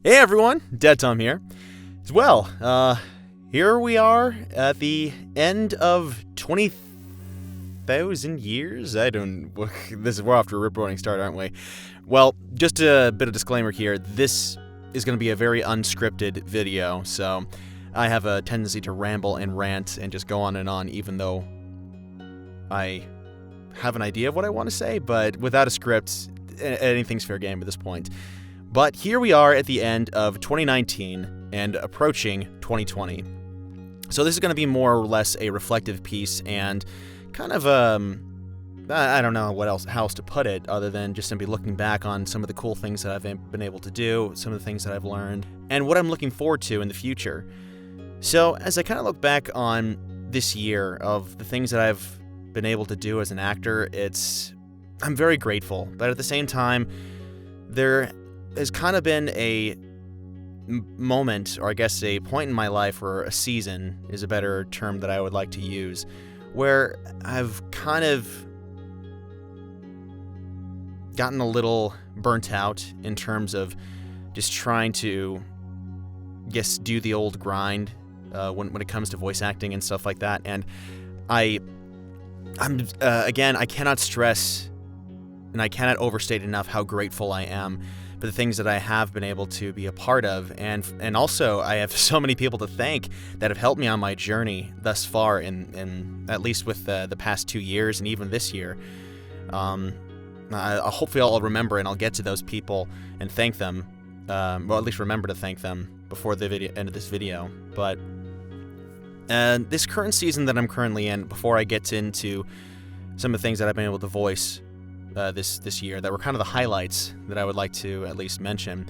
Hey everyone, DeadTom here. Here we are at the end of 20,000 years. We're off to a rip-roaring start, aren't we? Well, just a bit of disclaimer here. This is going to be a very unscripted video, so I have a tendency to ramble and rant and just go on and on, even though I have an idea of what I want to say, but without a script, anything's fair game at this point. But here we are at the end of 2019 and approaching 2020. So this is going to be more or less a reflective piece and kind of I don't know how else to put it other than just simply looking back on some of the cool things that I've been able to do, some of the things that I've learned, and what I'm looking forward to in the future. So as I kind of look back on this year of the things that I've been able to do as an actor, I'm very grateful. But at the same time, there has kind of been a moment, or I guess a point in my life, or a season is a better term that I would like to use, where I've kind of gotten a little burnt out in terms of just trying to, do the old grind when it comes to voice acting and stuff like that. And I cannot stress and I cannot overstate enough how grateful I am for the things that I have been able to be a part of, and also I have so many people to thank that have helped me on my journey thus far, in at least with the past 2 years and even this year. Hopefully I'll remember and I'll get to those people and thank them, or at least remember to thank them before the end of this video. But this current season that I'm currently in, before I get into some of the things that I've been able to voice this year that were kind of the highlights that I would like to at least mention.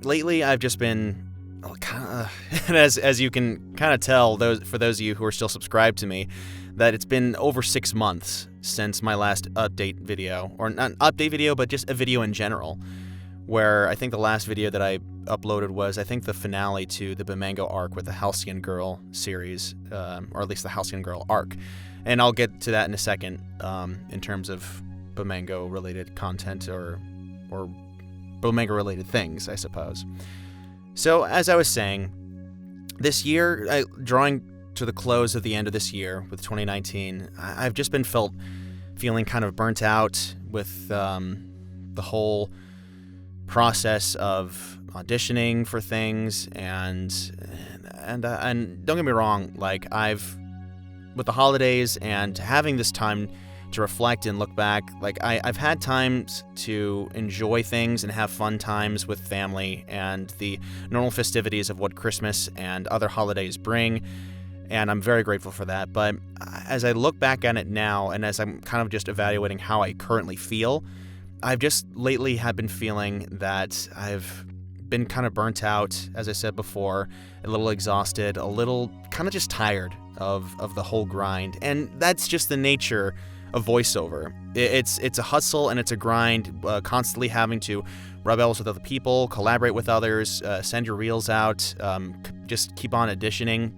Lately, I've just been and as you can kind of tell, for those of you who are still subscribed to me, that it's been over 6 months since my last update video, or not an update video, but just a video in general, where I think the last video that I uploaded was, I think, the finale to the Bamango arc with the Halcyon Girl series, or at least the Halcyon Girl arc. And I'll get to that in a second, in terms of Bamango-related content or Bamango-related things, I suppose. So, as I was saying, this year, drawing to the close of the end of this year with 2019, I've just been feeling kind of burnt out with the whole process of auditioning for things, and don't get me wrong, with the holidays and having this time to reflect and look back, I've had times to enjoy things and have fun times with family and the normal festivities of what Christmas and other holidays bring, and I'm very grateful for that. But as I look back at it now, and as I'm kind of just evaluating how I currently feel, I've just lately have been feeling that I've been kind of burnt out, as I said before, a little exhausted, a little kind of just tired of the whole grind. And that's just the nature of voiceover. It's a hustle and it's a grind, constantly having to rub elbows with other people, collaborate with others, send your reels out, just keep on auditioning.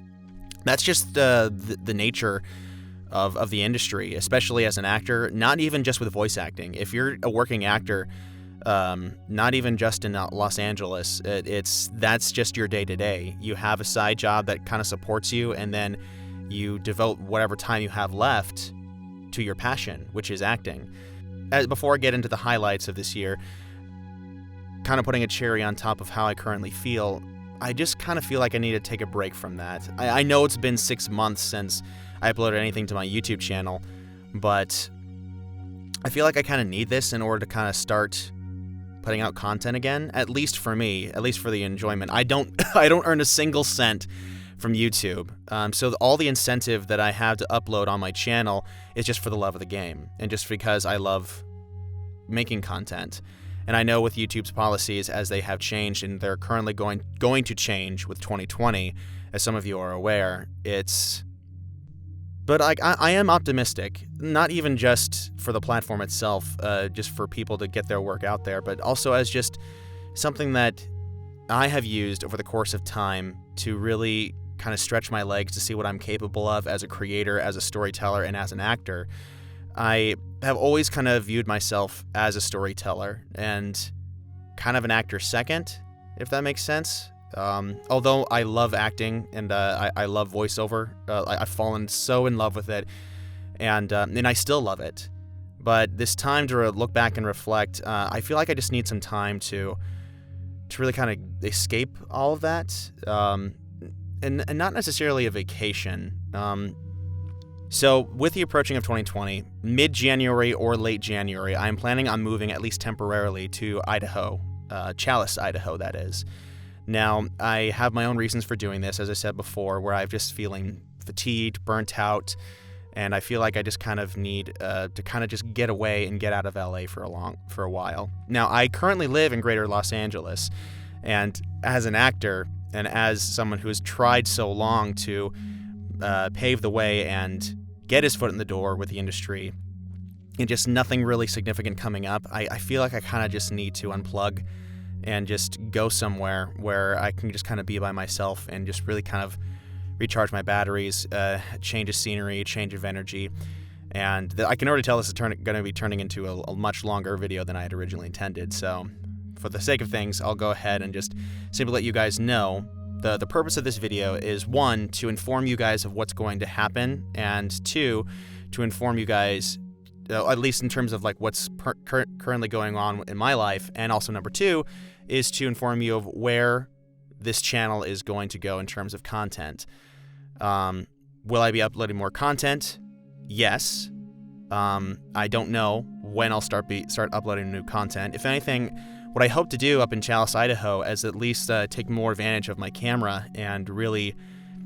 That's just the nature of the industry, especially as an actor, not even just with voice acting. If you're a working actor, not even just in Los Angeles, that's just your day-to-day. You have a side job that kind of supports you, and then you devote whatever time you have left to your passion, which is acting. Before I get into the highlights of this year, kind of putting a cherry on top of how I currently feel, I just kind of feel like I need to take a break from that. I know it's been 6 months since I uploaded anything to my YouTube channel, but I feel like I kind of need this in order to kind of start putting out content again, at least for me, at least for the enjoyment. I don't earn a single cent from YouTube, so all the incentive that I have to upload on my channel is just for the love of the game, and just because I love making content. And I know with YouTube's policies, as they have changed, and they're currently going to change with 2020, as some of you are aware, but I am optimistic, not even just for the platform itself, just for people to get their work out there, but also as just something that I have used over the course of time to really kind of stretch my legs to see what I'm capable of as a creator, as a storyteller, and as an actor. I have always kind of viewed myself as a storyteller and kind of an actor second, if that makes sense. Although I love acting and I love voiceover, I've fallen so in love with it, and I still love it. But this time to look back and reflect, I feel like I just need some time to really kind of escape all of that, and not necessarily a vacation. So with the approaching of 2020, mid-January or late January, I'm planning on moving at least temporarily to Idaho, Chalice, Idaho, that is. Now, I have my own reasons for doing this, as I said before, where I'm just feeling fatigued, burnt out, and I feel like I just kind of need to kind of just get away and get out of LA for a while. Now, I currently live in Greater Los Angeles, and as an actor and as someone who has tried so long to pave the way and get his foot in the door with the industry, and just nothing really significant coming up, I feel like I kind of just need to unplug and just go somewhere where I can just kind of be by myself and just really kind of recharge my batteries, change of scenery, change of energy. And I can already tell this is going to be turning into a much longer video than I had originally intended. So for the sake of things, I'll go ahead and just simply let you guys know the purpose of this video is, 1, to inform you guys of what's going to happen, and 2, to inform you guys, at least in terms of like what's currently going on in my life, and also number 2 is to inform you of where this channel is going to go in terms of content. Will I be uploading more content? Yes. I don't know when I'll start uploading new content. If anything, what I hope to do up in Chalice, Idaho, is at least take more advantage of my camera and really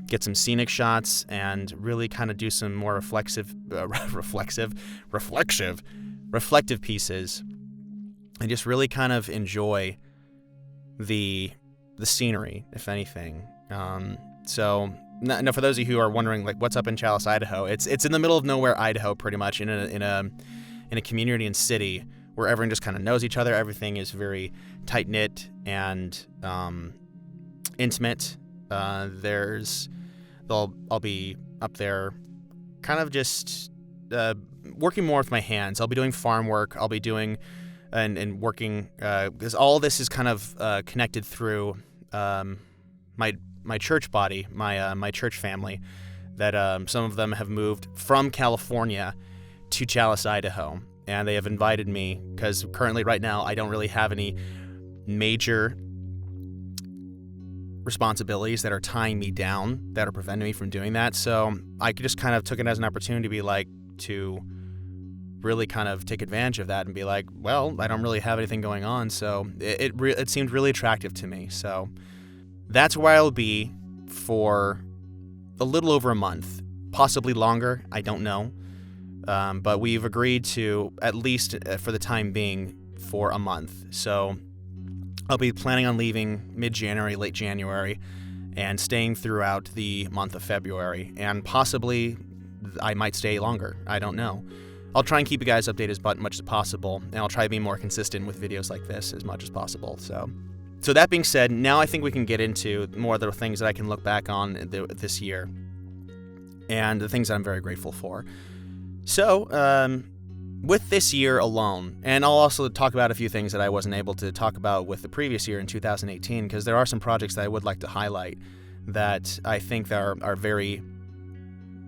get some scenic shots and really kind of do some more reflective pieces, and just really kind of enjoy the scenery, if anything. So now, for those of you who are wondering, like, what's up in Chalice, Idaho, it's in the middle of nowhere, Idaho, pretty much in a community and city where everyone just kind of knows each other. Everything is very tight knit and intimate. I'll be up there, kind of just working more with my hands. I'll be doing farm work. I'll be doing and working, because all this is kind of connected through my church body, my church family, that some of them have moved from California to Chalice, Idaho, and they have invited me because currently, right now, I don't really have any major responsibilities that are tying me down, that are preventing me from doing that. So I just kind of took it as an opportunity to really kind of take advantage of that and be like, well, I don't really have anything going on, so it seemed really attractive to me. So that's where I'll be for a little over a month, possibly longer, I don't know. But we've agreed to, at least for the time being, for a month. So I'll be planning on leaving mid-January, late January, and staying throughout the month of February. And possibly I might stay longer. I don't know. I'll try and keep you guys updated as much as possible, and I'll try to be more consistent with videos like this as much as possible. So that being said, now I think we can get into more of the things that I can look back on this year, and the things that I'm very grateful for. So, with this year alone, and I'll also talk about a few things that I wasn't able to talk about with the previous year in 2018, because there are some projects that I would like to highlight that I think are very,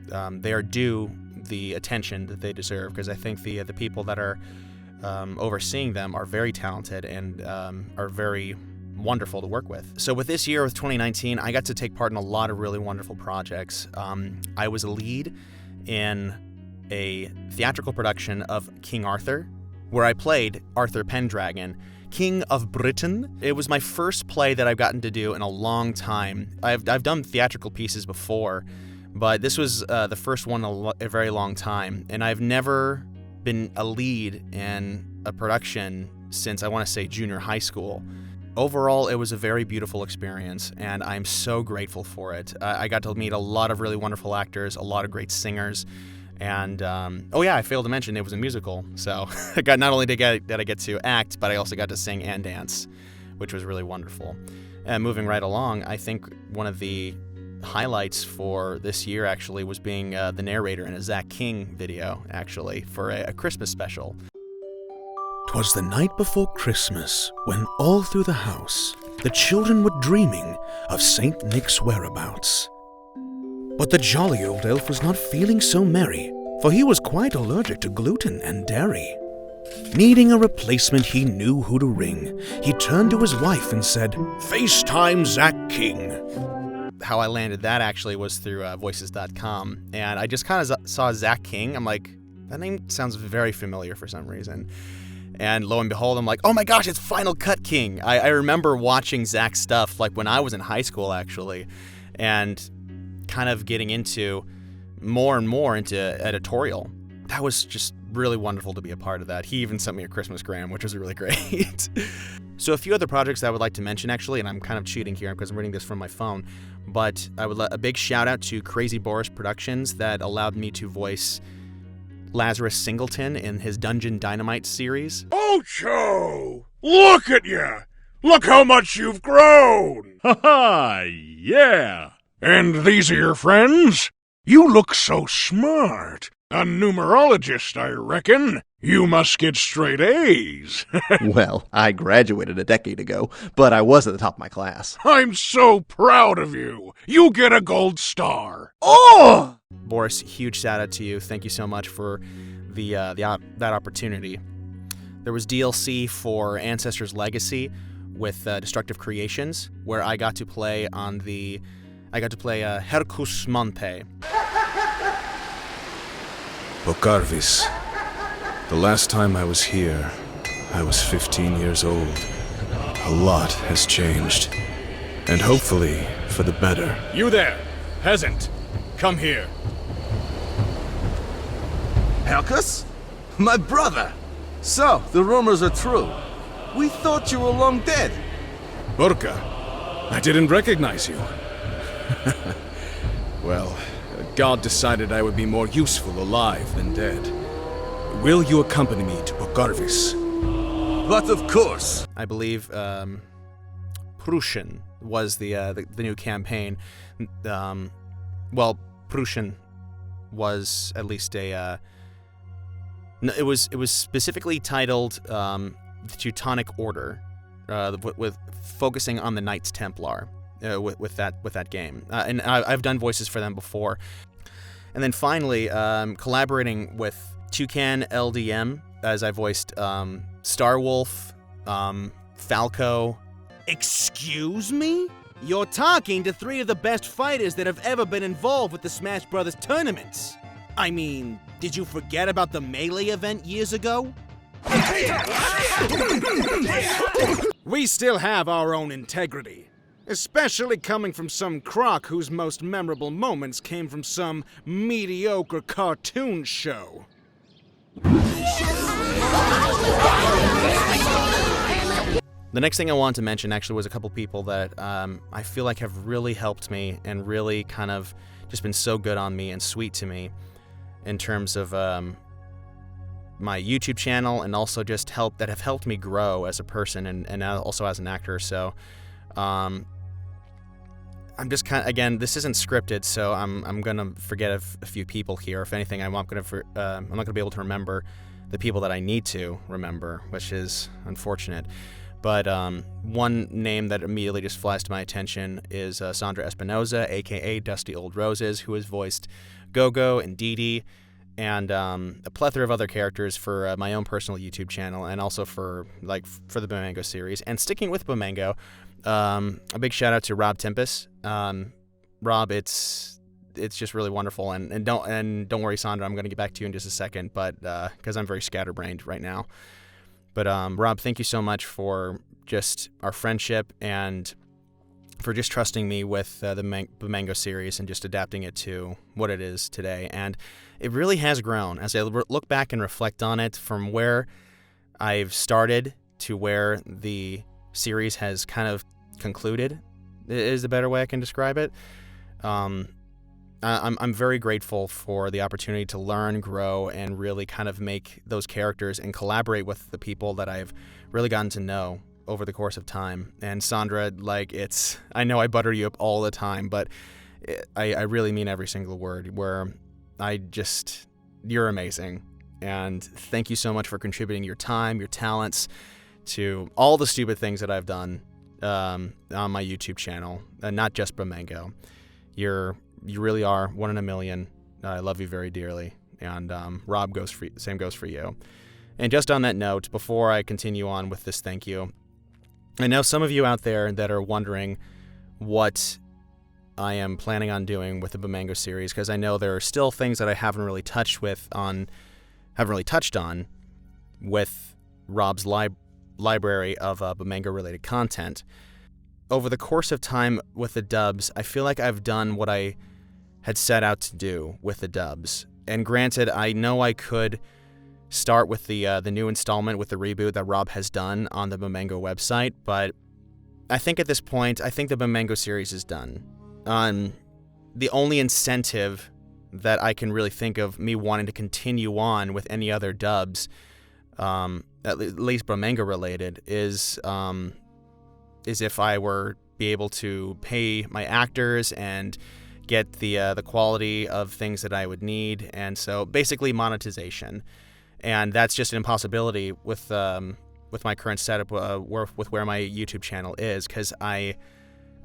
they are due the attention that they deserve, because I think the people that are overseeing them are very talented and are very wonderful to work with. So with this year, with 2019, I got to take part in a lot of really wonderful projects. I was a lead in a theatrical production of King Arthur, where I played Arthur Pendragon, King of Britain. It was my first play that I've gotten to do in a long time. I've done theatrical pieces before, but this was the first one in a very long time, and I've never been a lead in a production since, I want to say, junior high school. Overall, it was a very beautiful experience, and I'm so grateful for it. I got to meet a lot of really wonderful actors, a lot of great singers, and oh yeah, I failed to mention it was a musical. So not only did I get to act, but I also got to sing and dance, which was really wonderful. And moving right along, I think one of the highlights for this year actually was being the narrator in a Zach King video, actually, for a Christmas special. 'Twas the night before Christmas, when all through the house the children were dreaming of Saint Nick's whereabouts. But the jolly old elf was not feeling so merry, for he was quite allergic to gluten and dairy. Needing a replacement, he knew who to ring. He turned to his wife and said, "FaceTime Zach King." How I landed that actually was through voices.com, and I just kind of saw Zach King. I'm like, that name sounds very familiar for some reason. And lo and behold, I'm like, oh my gosh, it's Final Cut King. I remember watching Zach's stuff like when I was in high school, actually, and kind of getting into more and more into editorial. That was just really wonderful to be a part of that. He even sent me a Christmas gram, which was really great. So a few other projects that I would like to mention, actually, and I'm kind of cheating here because I'm reading this from my phone, but I would a big shout out to Crazy Boris Productions that allowed me to voice Lazarus Singleton in his Dungeon Dynamite series. Ocho! Look at ya! Look how much you've grown! Ha-ha! Yeah! And these are your friends? You look so smart. A numerologist, I reckon. You must get straight A's. Well, I graduated a decade ago, but I was at the top of my class. I'm so proud of you. You get a gold star. Oh! Boris, huge shout out to you. Thank you so much for that opportunity. There was DLC for Ancestors Legacy with Destructive Creations, where I got to play Hercus Monte. Bokarvis. The last time I was here, I was 15 years old. A lot has changed. And hopefully, for the better. You there, peasant. Come here. Hercus? My brother! So, the rumors are true. We thought you were long dead. Burka, I didn't recognize you. Well, God decided I would be more useful alive than dead. Will you accompany me to Bokarvis? But of course! I believe Prussian was the new campaign. Prussian was at least a. It was specifically titled the Teutonic Order, with focusing on the Knights Templar. With that game, and I've done voices for them before. And then finally, collaborating with Toucan LDM as I voiced Starwolf, Falco. Excuse me? You're talking to three of the best fighters that have ever been involved with the Smash Brothers tournaments. I mean, did you forget about the Melee event years ago? We still have our own integrity. Especially coming from some crock whose most memorable moments came from some mediocre cartoon show. The next thing I wanted to mention actually was a couple people that I feel like have really helped me and really kind of just been so good on me and sweet to me in terms of my YouTube channel, and also just have helped me grow as a person and also as an actor. So I'm just kind of, again, this isn't scripted, so I'm gonna forget a few people here. If anything, I'm not gonna be able to remember the people that I need to remember, which is unfortunate. But one name that immediately just flies to my attention is Sandra Espinoza, aka Dusty Old Roses, who has voiced Go-Go and Dee Dee, and a plethora of other characters for my own personal YouTube channel, and also for the Bumango series. And sticking with Bumango, a big shout out to Rob Tempest. Rob, it's just really wonderful, and don't worry, Sandra, I'm going to get back to you in just a second, but because I'm very scatterbrained right now. But Rob, thank you so much for just our friendship and for just trusting me with the Bumango series and just adapting it to what it is today. And it really has grown as I look back and reflect on it, from where I've started to where the series has kind of concluded, is the better way I can describe it. I'm very grateful for the opportunity to learn, grow, and really kind of make those characters and collaborate with the people that I've really gotten to know over the course of time. And Sandra, I know I butter you up all the time, but I really mean every single word, where you're amazing. And thank you so much for contributing your time, your talents to all the stupid things that I've done on my YouTube channel, not just Bamango. You really are one in a million. I love you very dearly. And Rob, same goes for you. And just on that note, before I continue on with this thank you, I know some of you out there that are wondering what I am planning on doing with the Bamango series, because I know there are still things that I haven't really touched on with Rob's library of Bamango-related content. Over the course of time with the dubs, I feel like I've done what I had set out to do with the dubs. And granted, I know I could start with the new installment with the reboot that Rob has done on the Bamango website, but I think at this point, I think the Bamango series is done. The only incentive that I can really think of me wanting to continue on with any other dubs, at least Bamango related, is if I were be able to pay my actors and get the quality of things that I would need, and so basically monetization. And that's just an impossibility with my current setup, with where my YouTube channel is, because I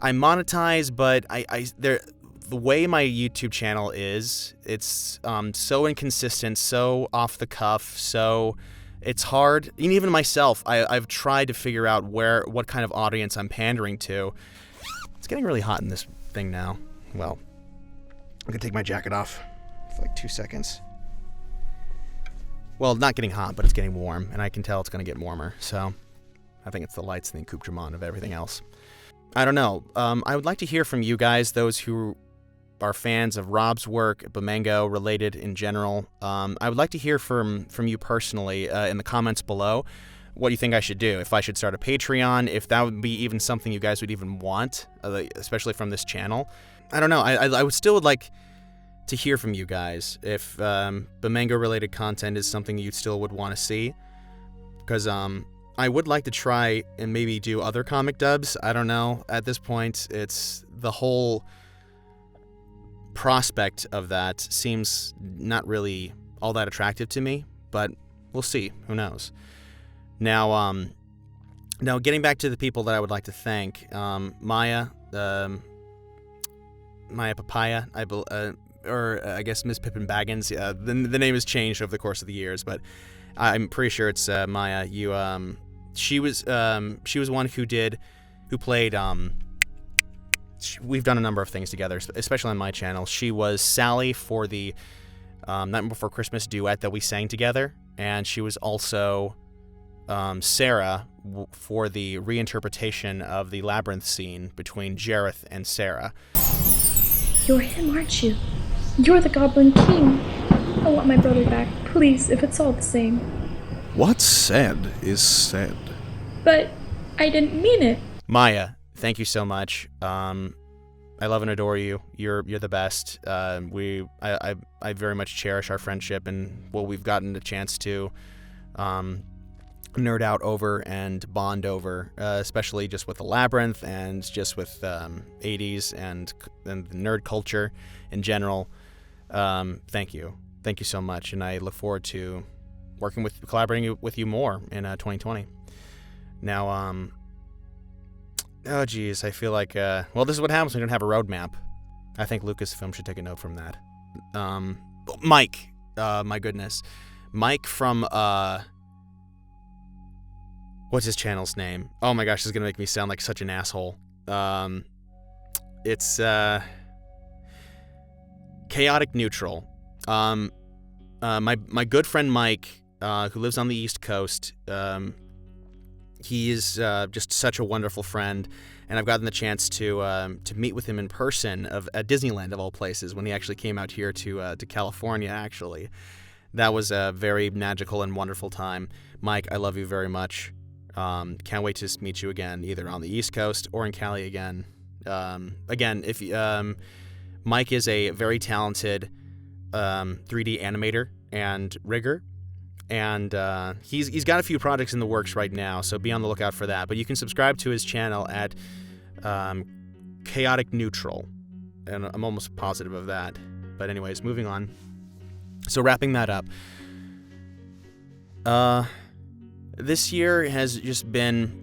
monetize, but the way my YouTube channel is, it's so inconsistent, so off the cuff, so it's hard. And even myself, I've tried to figure out what kind of audience I'm pandering to. It's getting really hot in this thing now. Well, I'm gonna take my jacket off for like 2 seconds. Well, not getting hot, but it's getting warm, and I can tell it's going to get warmer, so I think it's the lights and the accoutrement of everything else. I don't know. I would like to hear from you guys, those who are fans of Rob's work, Bamango related in general. I would like to hear from you personally in the comments below what you think I should do. If I should start a Patreon, if that would be even something you guys would even want, especially from this channel. I don't know. I would like to hear from you guys if Bamango related content is something you still would want to see, because I would like to try and maybe do other comic dubs. I don't know, at this point it's the whole prospect of that seems not really all that attractive to me, but we'll see, who knows. Now getting back to the people that I would like to thank, Maya Papaya, or I guess Miss Pippin Baggins. The name has changed over the course of the years, but I'm pretty sure it's Maya. She was one who played. We've done a number of things together, especially on my channel. She was Sally for the Night Before Christmas duet that we sang together, and she was also Sarah for the reinterpretation of the labyrinth scene between Jareth and Sarah. You're him, aren't you? You're the Goblin King. I want my brother back, please, if it's all the same. What's said is said. But I didn't mean it. Maya, thank you so much. I love and adore you. You're the best. I very much cherish our friendship and what we've gotten the chance to nerd out over and bond over, especially just with the labyrinth and just with 80s and the nerd culture in general. Thank you so much, and I look forward to collaborating with you more in 2020. Now, oh geez, I feel like well, this is what happens when you don't have a roadmap. I think Lucasfilm should take a note from that. Mike, my goodness, Mike from what's his channel's name? Oh my gosh, this is gonna make me sound like such an asshole. It's Chaotic Neutral. My good friend Mike, who lives on the East Coast, he is just such a wonderful friend, and I've gotten the chance to meet with him in person at Disneyland of all places when he actually came out here to California. Actually, that was a very magical and wonderful time. Mike, I love you very much. Can't wait to meet you again, either on the East Coast or in Cali again. Mike is a very talented 3D animator and rigger, and he's got a few projects in the works right now, so be on the lookout for that. But you can subscribe to his channel at Chaotic Neutral, and I'm almost positive of that. But anyways, moving on. So wrapping that up, This year has just been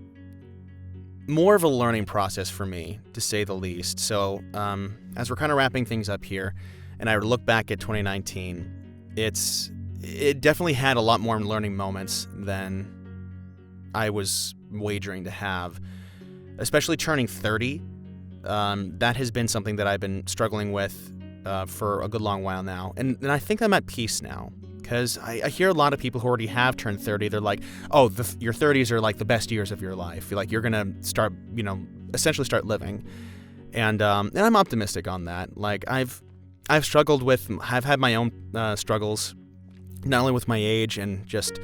more of a learning process for me, to say the least. So, as we're kind of wrapping things up here, and I look back at 2019, it definitely had a lot more learning moments than I was wagering to have. Especially turning 30, that has been something that I've been struggling with for a good long while now. And I think I'm at peace now. Because I hear a lot of people who already have turned 30, they're like, oh, your 30s are like the best years of your life. Like, you're going to start, essentially start living. And I'm optimistic on that. Like, I've had my own struggles, not only with my age and just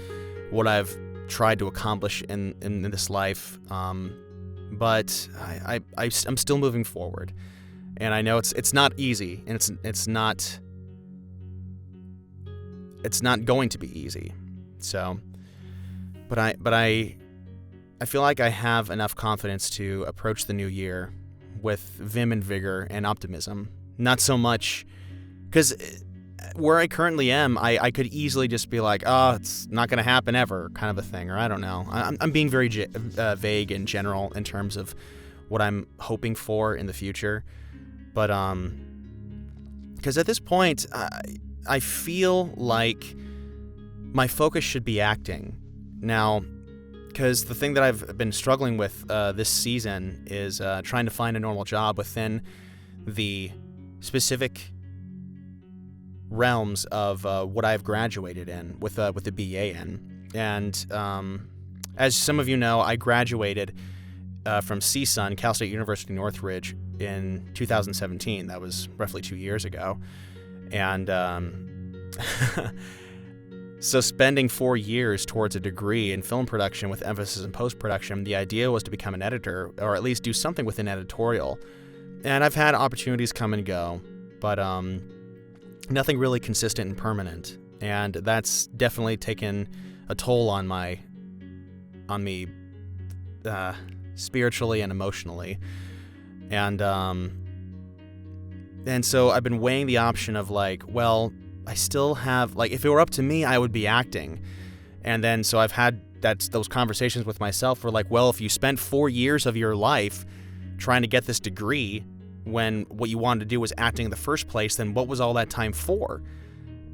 what I've tried to accomplish in this life, but I'm still moving forward. And I know it's not easy, and it's not going to be easy. So, but I feel like I have enough confidence to approach the new year with vim and vigor and optimism. Not so much, because where I currently am, I could easily just be like, oh, it's not going to happen ever, kind of a thing, or I don't know. I'm being very vague in general in terms of what I'm hoping for in the future. But because at this point, I feel like my focus should be acting. Now, because the thing that I've been struggling with this season is trying to find a normal job within the specific realms of what I've graduated in with the BA in. And as some of you know, I graduated from CSUN, Cal State University Northridge, in 2017. That was roughly 2 years ago. And so spending 4 years towards a degree in film production with emphasis in post-production, the idea was to become an editor, or at least do something within editorial. And I've had opportunities come and go, but nothing really consistent and permanent. And that's definitely taken a toll on me spiritually and emotionally. And so I've been weighing the option of like, well, I still have, like, if it were up to me, I would be acting. And then so I've had those conversations with myself where like, well, if you spent 4 years of your life trying to get this degree when what you wanted to do was acting in the first place, then what was all that time for?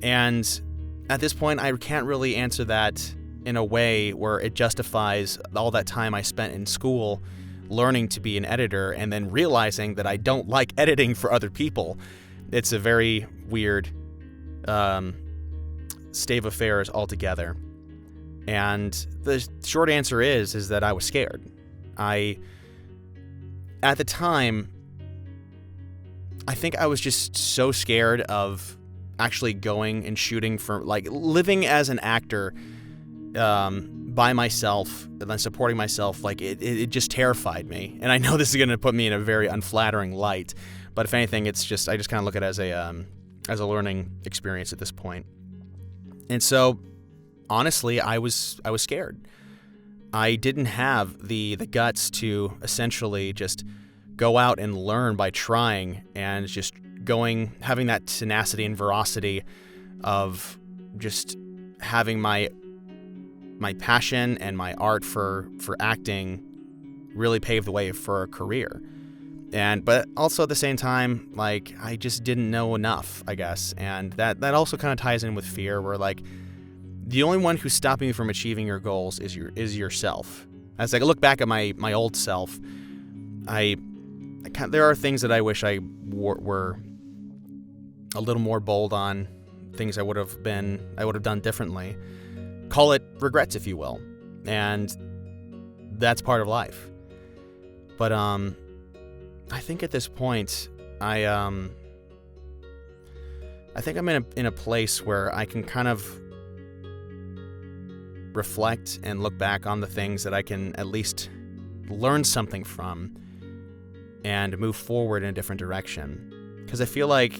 And at this point, I can't really answer that in a way where it justifies all that time I spent in school learning to be an editor and then realizing that I don't like editing for other people. It's a very weird state of affairs altogether. And the short answer is that I was scared. At the time, I think I was just so scared of actually going and shooting for, like, living as an actor by myself and then supporting myself. Like, it just terrified me. And I know this is going to put me in a very unflattering light, but if anything, I just kind of look at it as a learning experience at this point. And so, honestly, I was scared. I didn't have the guts to essentially just go out and learn by trying and just having that tenacity and veracity of just having my passion and my art for acting really pave the way for a career. But also at the same time, like, I just didn't know enough, I guess. And that also kind of ties in with fear, where like the only one who's stopping you from achieving your goals is yourself. As I look back at my old self, there are things that I wish I were a little more bold on, things I would have done differently. Call it regrets, if you will. And that's part of life. But I think at this point, I think I'm in a place where I can kind of reflect and look back on the things that I can at least learn something from and move forward in a different direction. Because I feel like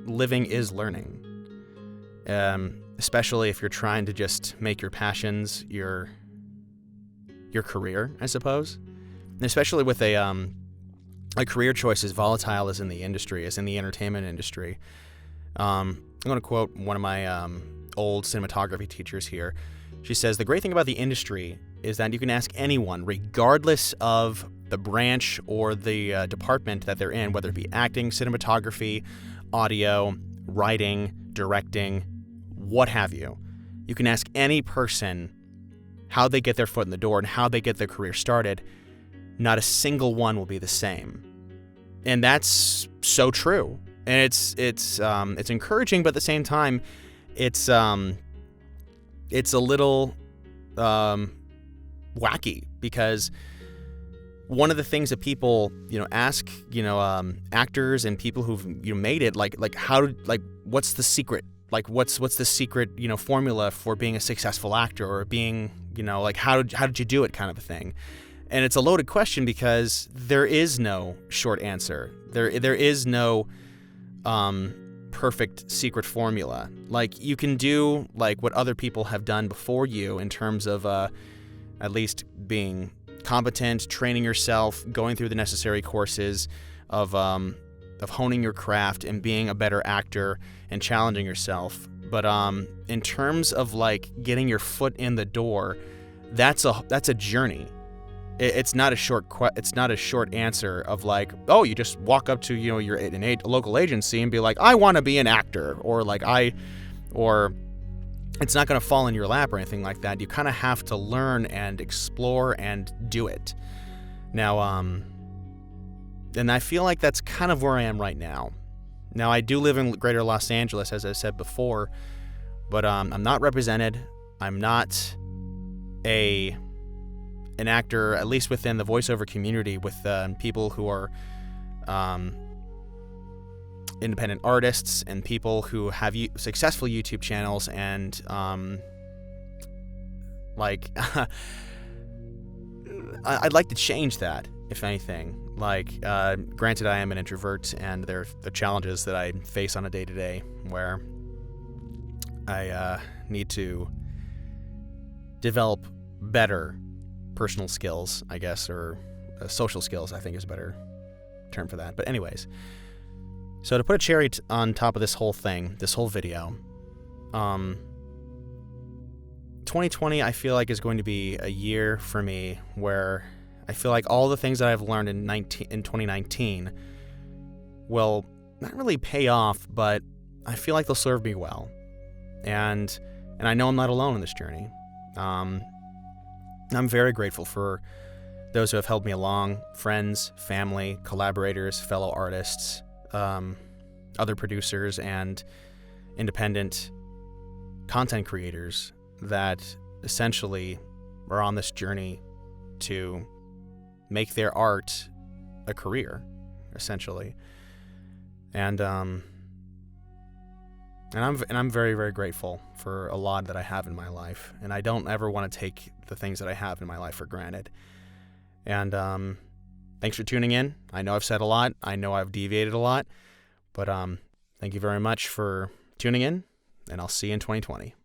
living is learning. Especially if you're trying to just make your passions your career, I suppose. And especially with a career choice as volatile as in the industry, as in the entertainment industry. I'm going to quote one of my old cinematography teachers here. She says, the great thing about the industry is that you can ask anyone, regardless of the branch or the department that they're in, whether it be acting, cinematography, audio, writing, directing, what have you. You can ask any person how they get their foot in the door and how they get their career started. Not a single one will be the same. And that's so true. And it's encouraging, but at the same time, it's a little wacky, because one of the things that people, ask, actors and people who've made it, like what's the secret? Like what's the secret, formula for being a successful actor, or being, how did you do it, kind of a thing. And it's a loaded question, because there is no short answer. There is no perfect secret formula. Like, you can do like what other people have done before you in terms of at least being competent, training yourself, going through the necessary courses of honing your craft and being a better actor and challenging yourself. But in terms of like getting your foot in the door, that's a journey. It's not a short answer of like, oh, you just walk up to your local agency and be like, I want to be an actor, or it's not going to fall in your lap or anything like that. You kind of have to learn and explore and do it. Now, and I feel like that's kind of where I am right now. Now, I do live in Greater Los Angeles, as I said before, but I'm not represented. I'm not an actor, at least within the voiceover community, with people who are independent artists and people who have successful YouTube channels, and I'd like to change that, if anything. Like, granted, I am an introvert, and there are the challenges that I face on a day-to-day where I need to develop better personal skills, I guess, or social skills, I think is a better term for that. But anyways, so to put a cherry on top of this whole thing, this whole video, 2020 I feel like is going to be a year for me where I feel like all the things that I've learned in 2019 will not really pay off, but I feel like they'll serve me well. And I know I'm not alone in this journey. I'm very grateful for those who have helped me along, friends, family, collaborators, fellow artists, other producers, and independent content creators that essentially are on this journey to make their art a career, essentially. And I'm very, very grateful for a lot that I have in my life, and I don't ever want to take the things that I have in my life for granted. And thanks for tuning in. I know I've said a lot. I know I've deviated a lot, but thank you very much for tuning in, and I'll see you in 2020.